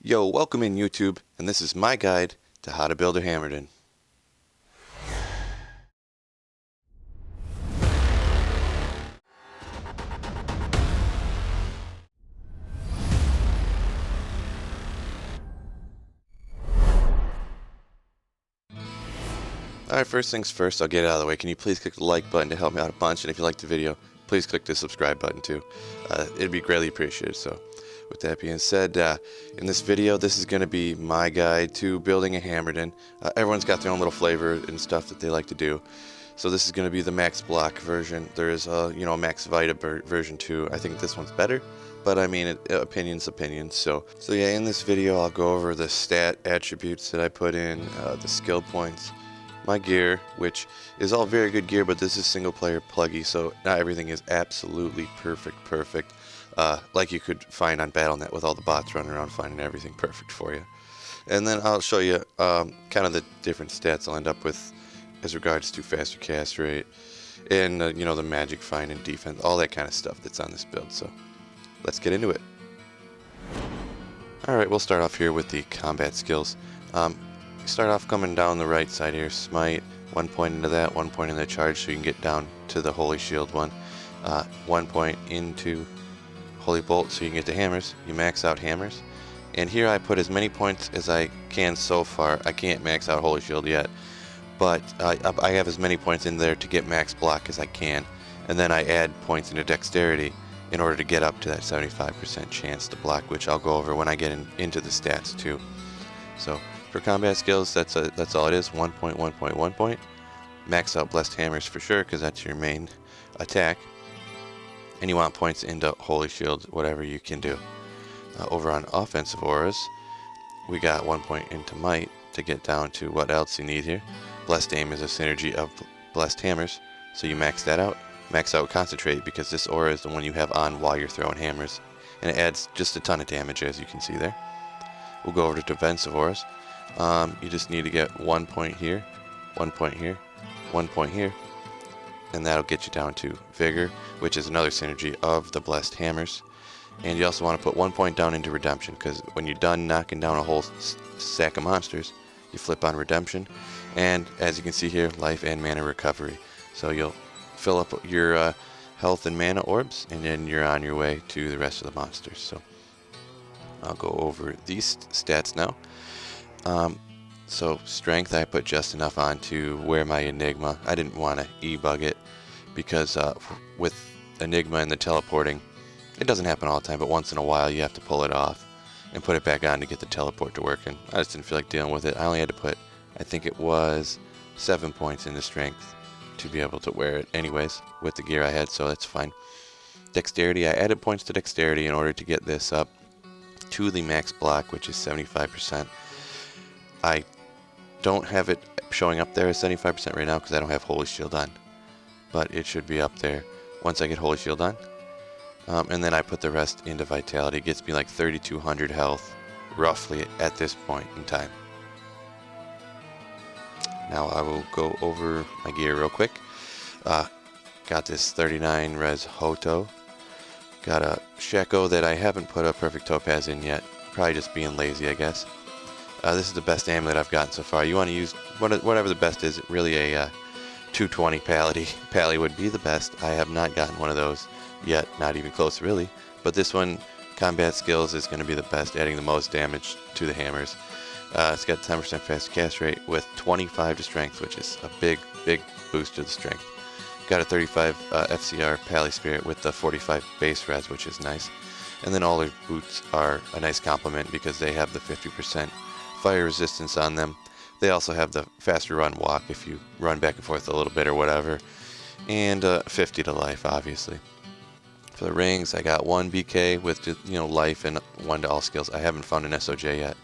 Yo, welcome in YouTube, and this is my guide to how to build a Hammerdin. Alright, first things first, I'll get it out of the way. Can you please click the like button to help me out a bunch, and if you liked the video, please click the subscribe button too. It'd be greatly appreciated. So, with that being said, in this video, this is going to be my guide to building a Hammerdin. Everyone's got their own little flavor and stuff that they like to do. So this is going to be the max block version. There is a max vita version too. I think this one's better, but I mean opinions. So yeah, in this video I'll go over the stat attributes that I put in, the skill points, my gear, which is all very good gear, but this is single player Plugy, so not everything is absolutely perfect. Like you could find on Battle.net with all the bots running around finding everything perfect for you. And then I'll show you kind of the different stats I'll end up with as regards to faster cast rate and the magic find and defense, all that kind of stuff that's on this build. So let's get into it. Alright, we'll start off here with the combat skills. Start off coming down the right side here. Smite, 1 point into that, 1 point in the charge, so you can get down to the Holy Shield one. 1 point into Holy Bolt, so you can get the hammers. You max out hammers. And here I put as many points as I can so far. I can't max out Holy Shield yet, but I have as many points in there to get max block as I can. And then I add points into dexterity in order to get up to that 75% chance to block, which I'll go over when I get into the stats too. So for combat skills, that's all it is. 1 point, 1 point, 1 point. Max out blessed hammers for sure, because that's your main attack. And you want points into Holy Shield, whatever you can do. Over on offensive auras, we got 1 point into might to get down to what else you need here. Blessed aim is a synergy of blessed hammers, so you max that out. Max out concentrate, because this aura is the one you have on while you're throwing hammers, and it adds just a ton of damage, as you can see there. We'll go over to defensive auras. You just need to get 1 point here, 1 point here, 1 point here, and that'll get you down to vigor, which is another synergy of the blessed hammers. And you also want to put 1 point down into redemption, because when you're done knocking down a whole sack of monsters, you flip on redemption, and as you can see here, life and mana recovery. So you'll fill up your health and mana orbs, and then you're on your way to the rest of the monsters. So I'll go over these stats now. So strength, I put just enough on to wear my Enigma. I didn't want to e-bug it, because with Enigma and the teleporting, it doesn't happen all the time, but once in a while you have to pull it off and put it back on to get the teleport to work, and I just didn't feel like dealing with it. I only had to put, I think it was 7 points into strength to be able to wear it anyways with the gear I had, so that's fine. Dexterity, I added points to dexterity in order to get this up to the max block, which is 75%. I don't have it showing up there as 75% right now because I don't have Holy Shield on, but it should be up there once I get Holy Shield on. And then I put the rest into Vitality. It gets me like 3,200 health, roughly, at this point in time. Now I will go over my gear real quick. Got this 39 res Hoto. Got a Sheko that I haven't put a perfect Topaz in yet. Probably just being lazy, I guess. This is the best amulet I've gotten so far. You want to use whatever the best is. Really a 220 Pally would be the best. I have not gotten one of those yet, not even close really. But this one, combat skills, is going to be the best, adding the most damage to the hammers. It's got 10% faster cast rate with 25 to strength, which is a big boost to the strength. Got a 35 FCR Pally Spirit with the 45 base res, which is nice. And then all their boots are a nice complement because they have the 50% fire resistance on them. They also have the faster run walk if you run back and forth a little bit or whatever. And 50 to life, obviously. For the rings, I got 1 BK with life and 1 to all skills. I haven't found an SOJ yet,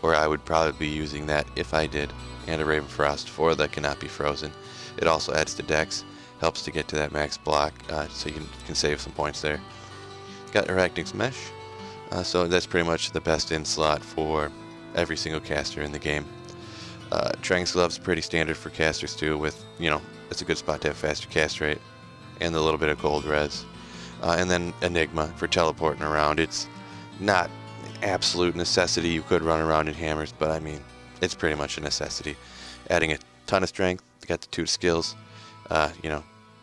or I would probably be using that if I did, and a Raven Frost for that cannot be frozen. It also adds to dex, helps to get to that max block, so you can save some points there. Got Arachnix Mesh, so that's pretty much the best in slot for every single caster in the game. Trang's Glove's pretty standard for casters too, with, it's a good spot to have faster cast rate and a little bit of gold res. And then Enigma for teleporting around. It's not absolute necessity. You could run around in hammers, but I mean, it's pretty much a necessity. Adding a ton of strength, got the 2 skills, you know,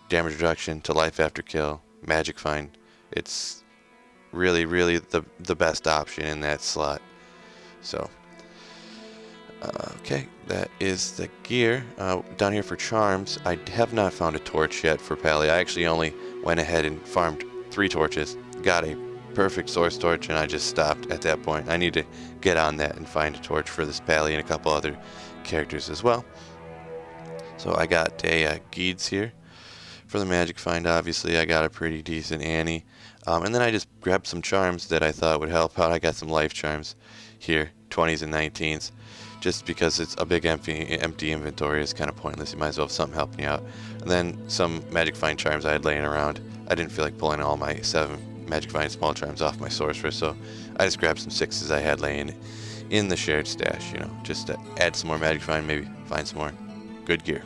damage reduction to life after kill, magic find. It's really, really the best option in that slot. So, okay, that is the gear. Down here for charms, I have not found a torch yet for Pally. I actually only went ahead and farmed 3 torches, got a perfect source torch, and I just stopped at that point. I need to get on that and find a torch for this Pally and a couple other characters as well. So I got a Geeds here. For the magic find, obviously, I got a pretty decent Annie. And then I just grabbed some charms that I thought would help out. I got some life charms here, 20s and 19s. Just because it's a big empty inventory is kind of pointless. You might as well have something helping you out. And then some magic find charms I had laying around. I didn't feel like pulling all my 7 magic find small charms off my sorcerer, so I just grabbed some 6s I had laying in the shared stash, you know, just to add some more magic find, maybe find some more good gear.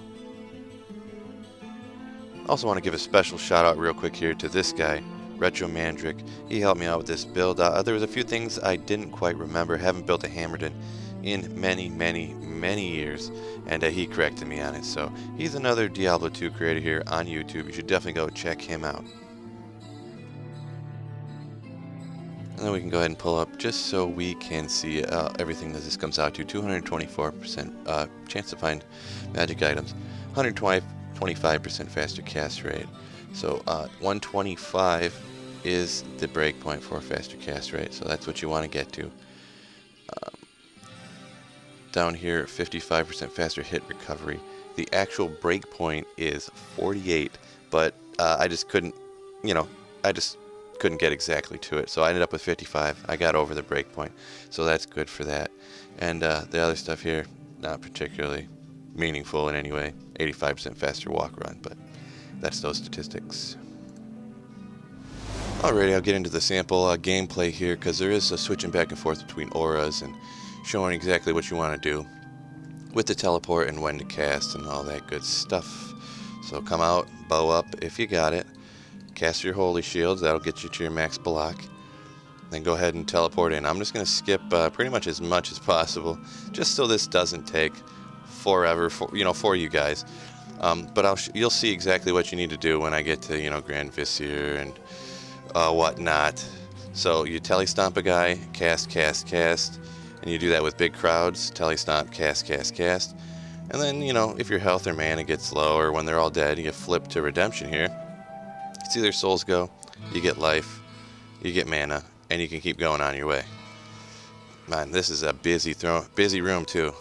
Also want to give a special shout out real quick here to this guy, Retro Mandrick. He helped me out with this build. There was a few things I didn't quite remember. Haven't built a Hammerdin in many years, and he corrected me on it. So he's another Diablo 2 creator here on YouTube. You should definitely go check him out. And then we can go ahead and pull up just so we can see everything that this comes out to. 224% chance to find magic items, 125% faster cast rate. So 125 is the breakpoint for a faster cast rate. So that's what you want to get to. Down here, 55% faster hit recovery. The actual breakpoint is 48, but I just couldn't, you know, couldn't get exactly to it, so I ended up with 55. I got over the breakpoint, so that's good for that. And the other stuff here, not particularly meaningful in any way. 85% faster walk run, but that's those statistics. Alrighty, I'll get into the sample gameplay here, because there is a switching back and forth between auras and showing exactly what you want to do with the teleport and when to cast and all that good stuff. So come out, bow up if you got it. Cast your holy shields, that'll get you to your max block. Then go ahead and teleport in. I'm just going to skip pretty much as possible, just so this doesn't take forever for you guys. But you'll see exactly what you need to do when I get to Grand Vizier and whatnot. So you telestomp a guy, cast, and you do that with big crowds. Telestomp, cast, and then if your health or mana gets low, or when they're all dead, you flip to redemption here. See their souls go, you get life, you get mana, and you can keep going on your way. Man, this is a busy room too.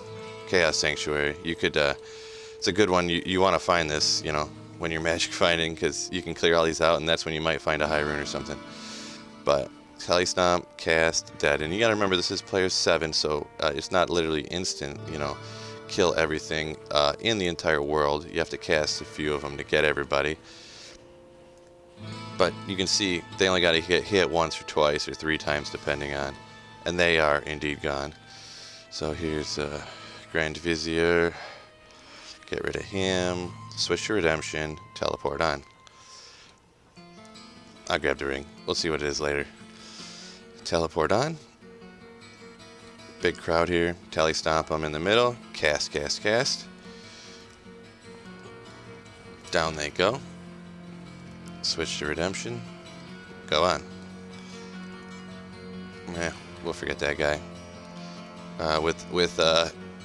Chaos Sanctuary. You could, it's a good one. You want to find this, when you're magic finding, because you can clear all these out, and that's when you might find a high rune or something. But telestomp, cast, dead, and you got to remember this is player 7, so it's not literally instant. Kill everything in the entire world. You have to cast a few of them to get everybody. But you can see they only got to hit once or twice or 3 times depending on, and they are indeed gone. So here's Grand Vizier. Get rid of him. Switch to redemption. Teleport on. I'll grab the ring. We'll see what it is later. Teleport on. Big crowd here. Telestomp them in the middle. Cast. Down they go. Switch to redemption. Go on. Yeah, we'll forget that guy. With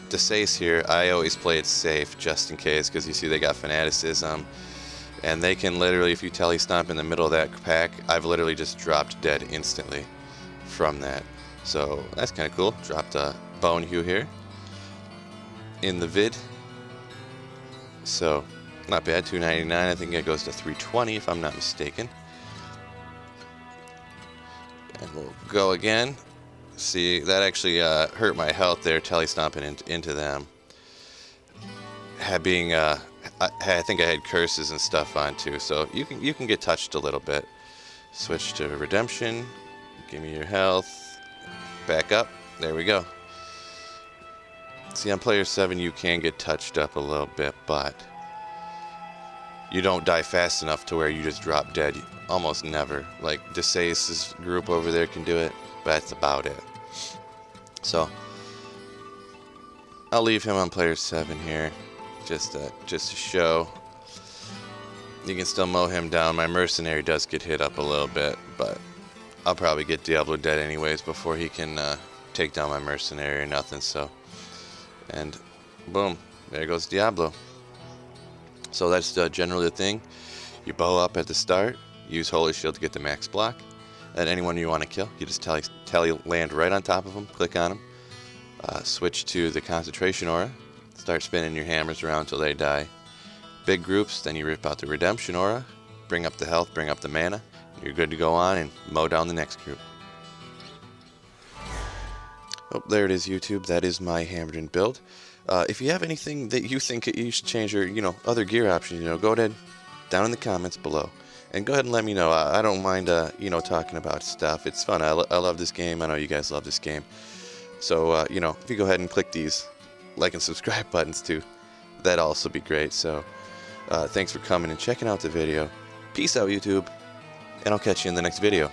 Desace here, I always play it safe just in case, because you see they got fanaticism, and they can literally, if you telestomp in the middle of that pack, I've literally just dropped dead instantly from that. So that's kind of cool. Dropped a Bone Hue here in the vid. So not bad, 299. I think it goes to 320 if I'm not mistaken. And we'll go again. See, that actually hurt my health there, telestomping into them. I think I had curses and stuff on too, so you can get touched a little bit. Switch to redemption. Give me your health. Back up. There we go. See, on player 7 you can get touched up a little bit, but you don't die fast enough to where you just drop dead. Almost never. Like Desace's group over there can do it. that's about it. So I'll leave him on player 7 here, just to show. You can still mow him down. My mercenary does get hit up a little bit, but I'll probably get Diablo dead anyways before he can take down my mercenary or nothing. So, and boom, there goes Diablo. So that's generally the thing. You bow up at the start, use Holy Shield to get the max block, and anyone you want to kill, you just tally land right on top of them, click on them, switch to the concentration aura, start spinning your hammers around until they die. Big groups, then you rip out the redemption aura, bring up the health, bring up the mana, you're good to go on and mow down the next group. Oh, there it is, YouTube. That is my Hammerdin build. If you have anything that you think you should change, or other gear options, go ahead down in the comments below and go ahead and let me know. I don't mind talking about stuff. It's fun. I love this game. I know you guys love this game. So if you go ahead and click these like and subscribe buttons too, that'd also be great. So thanks for coming and checking out the video. Peace out, YouTube, and I'll catch you in the next video.